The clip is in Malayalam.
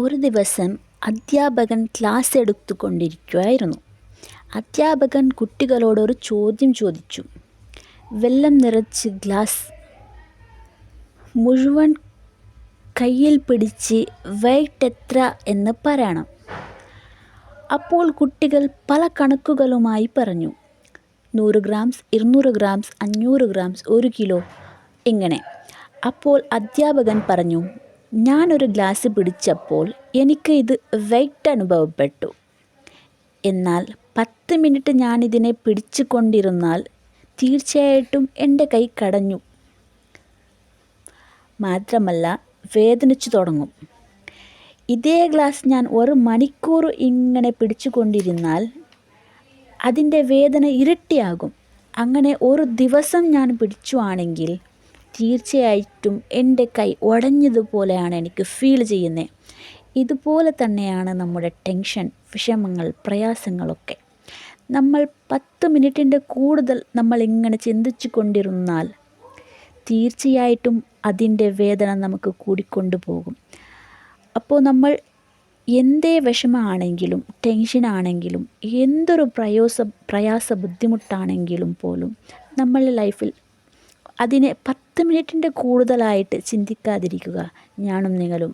ഒരു ദിവസം അധ്യാപകൻ ക്ലാസ് എടുത്തുകൊണ്ടിരിക്കുകയായിരുന്നു. അധ്യാപകൻ കുട്ടികളോടൊരു ചോദ്യം ചോദിച്ചു. വെള്ളം നിറച്ച് ഗ്ലാസ് മുഴുവൻ കയ്യിൽ പിടിച്ച് വെയിറ്റ് എത്ര എന്ന് പറയണം. അപ്പോൾ കുട്ടികൾ പല കണക്കുകളുമായി പറഞ്ഞു. 100 ഗ്രാംസ്, 200 ഗ്രാംസ്, 500 ഗ്രാംസ്, 1 കിലോ ഇങ്ങനെ. അപ്പോൾ അധ്യാപകൻ പറഞ്ഞു, ഞാനൊരു ഗ്ലാസ് പിടിച്ചപ്പോൾ എനിക്ക് ഇത് വെയിറ്റ് അനുഭവപ്പെട്ടു. എന്നാൽ 10 മിനിറ്റ് ഞാനിതിനെ പിടിച്ചു കൊണ്ടിരുന്നാൽ തീർച്ചയായിട്ടും എൻ്റെ കൈ കടഞ്ഞു, മാത്രമല്ല വേദനിച്ചു തുടങ്ങും. ഇതേ ഗ്ലാസ് ഞാൻ 1 മണിക്കൂർ ഇങ്ങനെ പിടിച്ചു കൊണ്ടിരുന്നാൽ അതിൻ്റെ വേദന ഇരട്ടിയാകും. അങ്ങനെ ഒരു ദിവസം ഞാൻ പിടിച്ചുവാണെങ്കിൽ തീർച്ചയായിട്ടും എൻ്റെ കൈ ഉടഞ്ഞതുപോലെയാണ് എനിക്ക് ഫീൽ ചെയ്യുന്നത്. ഇതുപോലെ തന്നെയാണ് നമ്മുടെ ടെൻഷൻ, വിഷമങ്ങൾ, പ്രയാസങ്ങളൊക്കെ. നമ്മൾ 10 മിനിറ്റിൻ്റെ കൂടുതൽ ഇങ്ങനെ ചിന്തിച്ചു കൊണ്ടിരുന്നാൽ തീർച്ചയായിട്ടും അതിൻ്റെ വേദന നമുക്ക് കൂടിക്കൊണ്ടു പോകും. അപ്പോൾ നമ്മൾ എന്തേ വിഷമമാണെങ്കിലും ടെൻഷനാണെങ്കിലും എന്തൊരു പ്രയാസ ബുദ്ധിമുട്ടാണെങ്കിലും പോലും നമ്മളുടെ ലൈഫിൽ അതിനെ 10 മിനിറ്റിൻ്റെ കൂടുതലായിട്ട് ചിന്തിക്കാതിരിക്കുക. ഞാനും നിങ്ങളും